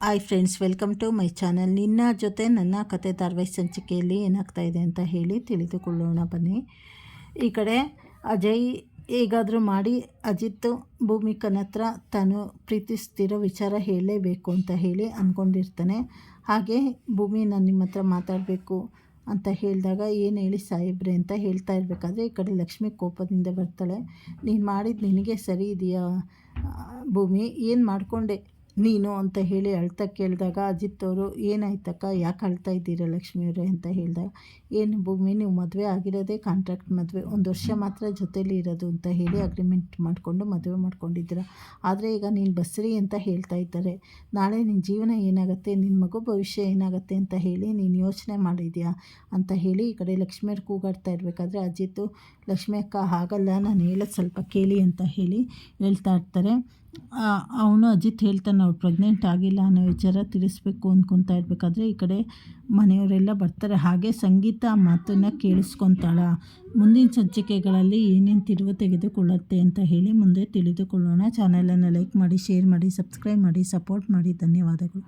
Hi friends, welcome to my channel. ನಿನ್ನ ಜೊತೆ ನನ್ನ ಕತೆ ಧಾರಾವಾಹಿ ಸಂಚಿಕೆಯಲ್ಲಿ ಏನಾಗ್ತಾ ಇದೆ ಅಂತ ಹೇಳಿ ತಿಳಿದುಕೊಳ್ಳೋಣ ಬನ್ನಿ. ಈ ಕಡೆ ಅಜಯ್ ಹೇಗಾದರೂ ಮಾಡಿ ಅಜಿತ್ ಭೂಮಿಕನ ಹತ್ರ ತಾನು ಪ್ರೀತಿಸ್ತಿರೋ ವಿಚಾರ ಹೇಳಲೇಬೇಕು ಅಂತ ಹೇಳಿ ಅಂದ್ಕೊಂಡಿರ್ತಾನೆ. ಹಾಗೆ ಭೂಮಿ, ನಾನು ನಿಮ್ಮ ಹತ್ರ ಮಾತಾಡಬೇಕು ಅಂತ ಹೇಳಿದಾಗ ಏನು ಹೇಳಿ ಸಾಹೇಬ್ರೆ ಅಂತ ಹೇಳ್ತಾ ಇರಬೇಕಾದ್ರೆ ಈ ಕಡೆ ಲಕ್ಷ್ಮಿ ಕೋಪದಿಂದ ಬರ್ತಾಳೆ. ನೀನು ಮಾಡಿದ್ದು ನಿನಗೆ ಸರಿ ಇದೆಯಾ ಭೂಮಿ? ಏನು ಮಾಡಿಕೊಂಡೆ ನೀನು ಅಂತ ಹೇಳಿ ಅಳ್ತಾ ಕೇಳಿದಾಗ ಅಜಿತ್ ಅವರು, ಏನಾಯ್ತಕ್ಕ, ಯಾಕೆ ಅಳ್ತಾ ಇದ್ದೀರಾ ಲಕ್ಷ್ಮಿಯವರೇ ಅಂತ ಹೇಳಿದಾಗ, ಏನು ಭೂಮಿ, ನೀವು ಮದುವೆ ಆಗಿರೋದೇ ಕಾಂಟ್ರಾಕ್ಟ್ ಮದುವೆ, 1 ವರ್ಷ ಮಾತ್ರ ಜೊತೇಲಿ ಇರೋದು ಅಂತ ಹೇಳಿ ಅಗ್ರಿಮೆಂಟ್ ಮಾಡಿಕೊಂಡು ಮದುವೆ ಮಾಡ್ಕೊಂಡಿದ್ದೀರ. ಆದರೆ ಈಗ ನೀನು ಬಸ್ರಿ ಅಂತ ಹೇಳ್ತಾ ಇದ್ದಾರೆ. ನಾಳೆ ನಿನ್ನ ಜೀವನ ಏನಾಗುತ್ತೆ, ನಿನ್ನ ಮಗು ಭವಿಷ್ಯ ಏನಾಗುತ್ತೆ ಅಂತ ಹೇಳಿ ನೀನು ಯೋಚನೆ ಮಾಡಿದ್ಯಾ ಅಂತ ಹೇಳಿ ಈ ಕಡೆ ಲಕ್ಷ್ಮಿಯವ್ರು ಕೂಗಾಡ್ತಾ ಇರಬೇಕಾದ್ರೆ ಅಜಿತ್ತು, ಲಕ್ಷ್ಮಿ ಅಕ್ಕ ಹಾಗಲ್ಲ, ನಾನು ಹೇಳೋದು ಸ್ವಲ್ಪ ಕೇಳಿ ಅಂತ ಹೇಳಿ ಹೇಳ್ತಾ ಇರ್ತಾರೆ. ಅವನು ಅಜಿತ್ ಹೇಳ್ತಾನೆ, ಅವ್ರು ಪ್ರೆಗ್ನೆಂಟ್ ಆಗಿಲ್ಲ ಅನ್ನೋ ವಿಚಾರ ತಿಳಿಸ್ಬೇಕು ಅಂದ್ಕೊತಾ ಇರಬೇಕಾದ್ರೆ ಈ ಕಡೆ ಮನೆಯವರೆಲ್ಲ ಬರ್ತಾರೆ. ಹಾಗೆ ಸಂಗೀತ ಆ ಮಾತನ್ನು ಕೇಳಿಸ್ಕೊತಾಳ. ಮುಂದಿನ ಸಂಚಿಕೆಗಳಲ್ಲಿ ಏನೇನು ತಿರುವು ತೆಗೆದುಕೊಳ್ಳುತ್ತೆ ಅಂತ ಹೇಳಿ ಮುಂದೆ ತಿಳಿದುಕೊಳ್ಳೋಣ. ಚಾನಲನ್ನು ಲೈಕ್ ಮಾಡಿ, ಶೇರ್ ಮಾಡಿ, ಸಬ್ಸ್ಕ್ರೈಬ್ ಮಾಡಿ, ಸಪೋರ್ಟ್ ಮಾಡಿ. ಧನ್ಯವಾದಗಳು.